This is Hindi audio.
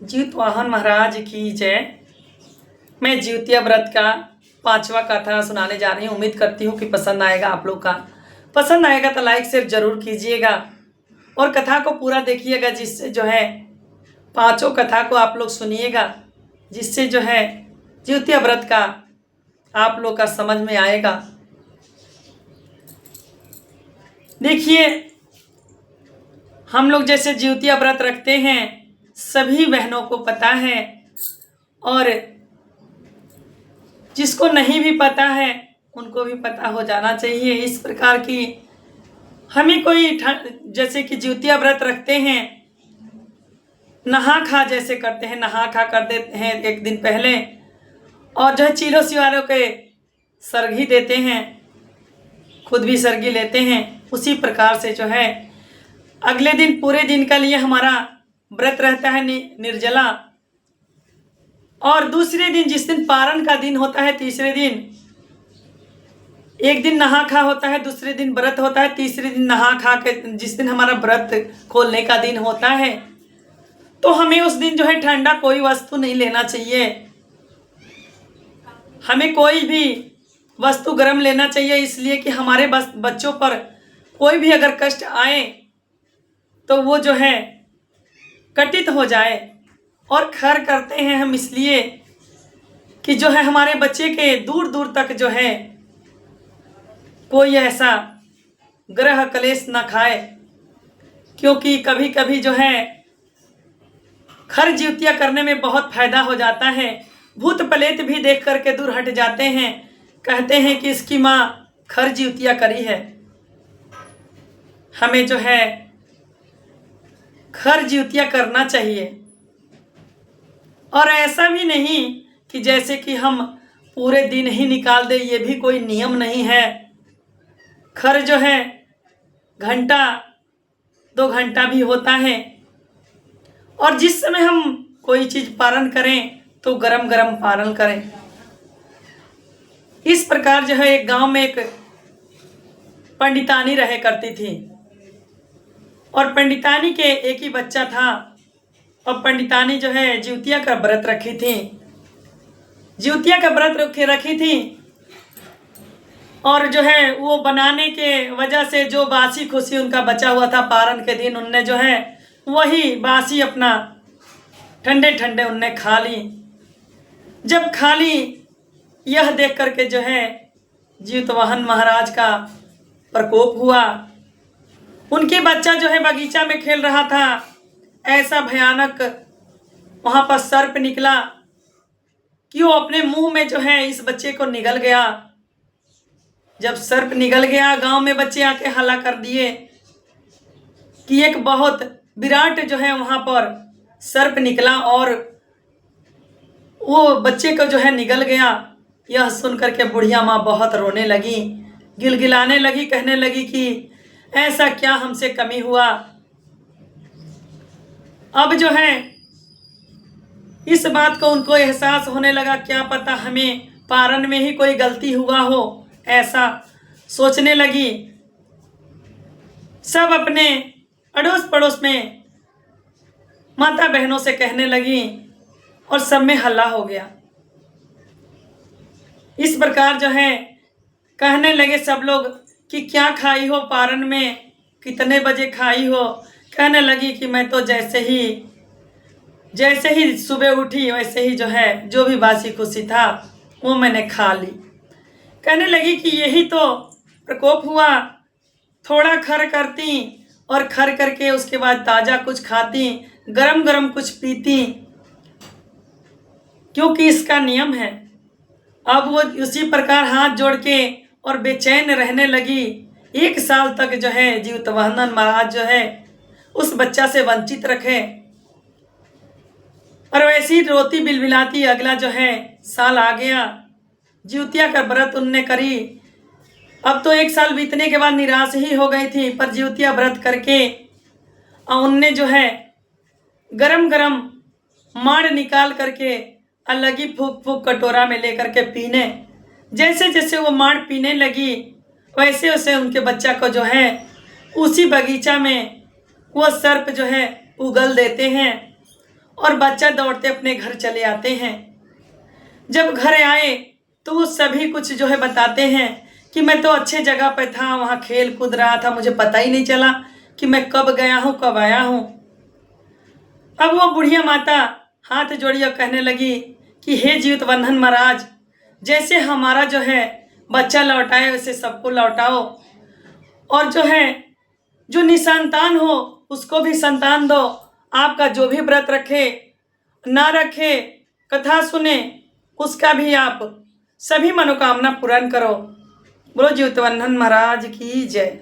जीतवाहन महाराज की जय। मैं ज्योतिया व्रत का 5वां कथा सुनाने जा रही हूँ। उम्मीद करती हूँ कि पसंद आएगा आप लोग का। पसंद आएगा तो लाइक शेयर जरूर कीजिएगा और कथा को पूरा देखिएगा, जिससे जो है 5 कथा को आप लोग सुनिएगा, जिससे जो है ज्योतिया व्रत का आप लोग का समझ में आएगा। देखिए, हम लोग जैसे ज्योतिया व्रत रखते हैं, सभी बहनों को पता है, और जिसको नहीं भी पता है उनको भी पता हो जाना चाहिए। इस प्रकार की हमें कोई जैसे कि ज्योतिया व्रत रखते हैं, नहा खा जैसे करते हैं, नहा खा कर देते हैं एक दिन पहले, और जो है चीलों सिवारों के सरगी देते हैं, खुद भी सरगी लेते हैं। उसी प्रकार से जो है अगले दिन पूरे दिन का लिए हमारा व्रत रहता है निर्जला, और दूसरे दिन जिस दिन पारण का दिन होता है, तीसरे दिन एक दिन नहा खा होता है, दूसरे दिन व्रत होता है, तीसरे दिन नहा खा के जिस दिन हमारा व्रत खोलने का दिन होता है, तो हमें उस दिन जो है ठंडा कोई वस्तु नहीं लेना चाहिए। हमें कोई भी वस्तु गर्म लेना चाहिए, इसलिए कि हमारे बच्चों पर कोई भी अगर कष्ट आए तो वो जो है कटित हो जाए। और खैर करते हैं हम इसलिए कि जो है हमारे बच्चे के दूर दूर तक जो है कोई ऐसा ग्रह कलेश न खाए, क्योंकि कभी कभी जो है खर ज्योतिया करने में बहुत फायदा हो जाता है। भूत प्रेत भी देख करके दूर हट जाते हैं, कहते हैं कि इसकी माँ खर ज्योतिया करी है। हमें जो है खर ज्योतिया करना चाहिए, और ऐसा भी नहीं कि जैसे कि हम पूरे दिन ही निकाल दे, ये भी कोई नियम नहीं है। खर जो है घंटा 2 घंटा भी होता है, और जिस समय हम कोई चीज पारण करें तो गरम गरम पारण करें। इस प्रकार जो है एक गांव में एक पंडितानी रहे करती थी, और पंडितानी के एक ही बच्चा था, और पंडितानी जो है ज्योतिया का व्रत रखी थी, ज्योतिया का व्रत रखी थी। और जो है वो बनाने के वजह से जो बासी खुशी उनका बचा हुआ था पारण के दिन, उनने जो है वही बासी अपना ठंडे ठंडे उनने खा ली। जब खा ली, यह देख करके जो है जीतवाहन महाराज का प्रकोप हुआ। उनके बच्चा जो है बगीचा में खेल रहा था, ऐसा भयानक वहां पर सर्प निकला कि वो अपने मुंह में जो है इस बच्चे को निगल गया। जब सर्प निगल गया, गांव में बच्चे आके हल्ला कर दिए कि एक बहुत विराट जो है वहां पर सर्प निकला और वो बच्चे को जो है निगल गया। यह सुन करके बुढ़िया माँ बहुत रोने लगी, गिलगिलाने लगी, कहने लगी कि ऐसा क्या हमसे कमी हुआ। अब जो है इस बात को उनको एहसास होने लगा, क्या पता हमें पारण में ही कोई गलती हुआ हो, ऐसा सोचने लगी। सब अपने अड़ोस पड़ोस में माता बहनों से कहने लगी, और सब में हल्ला हो गया। इस प्रकार जो है कहने लगे सब लोग कि क्या खाई हो पारण में, कितने बजे खाई हो। कहने लगी कि मैं तो जैसे ही सुबह उठी वैसे ही जो है जो भी बासी खुशी था वो मैंने खा ली। कहने लगी कि यही तो प्रकोप हुआ, थोड़ा खर करती और खर करके उसके बाद ताज़ा कुछ खाती, गरम गरम कुछ पीती, क्योंकि इसका नियम है। अब वो उसी प्रकार हाथ जोड़ के और बेचैन रहने लगी। 1 साल तक जो है जीतवाहन महाराज जो है उस बच्चा से वंचित रखे, और वैसी ही रोती बिलबिलाती अगला जो है साल आ गया। ज्योतिया का व्रत उनने करी। अब तो 1 साल बीतने के बाद निराश ही हो गई थी, पर ज्योतिया व्रत करके और उनने जो है गरम गरम माड़ निकाल करके अलग ही फूक फूक कटोरा में लेकर के पीने। जैसे जैसे वो माड़ पीने लगी, वैसे वैसे उनके बच्चा को जो है उसी बगीचा में वो सर्प जो है उगल देते हैं, और बच्चा दौड़ते अपने घर चले आते हैं। जब घर आए तो वो सभी कुछ जो है बताते हैं कि मैं तो अच्छे जगह पे था, वहाँ खेल कूद रहा था, मुझे पता ही नहीं चला कि मैं कब गया हूँ कब आया हूँ। अब वो बुढ़िया माता हाथ जोड़ी और कहने लगी कि हे जीवतवंधन महाराज, जैसे हमारा जो है बच्चा लौटाए वैसे सबको लौटाओ, और जो है जो निसंतान हो उसको भी संतान दो। आपका जो भी व्रत रखे ना रखे, कथा सुने, उसका भी आप सभी मनोकामना पूर्ण करो। बोलो जीवतवंधन महाराज की जय।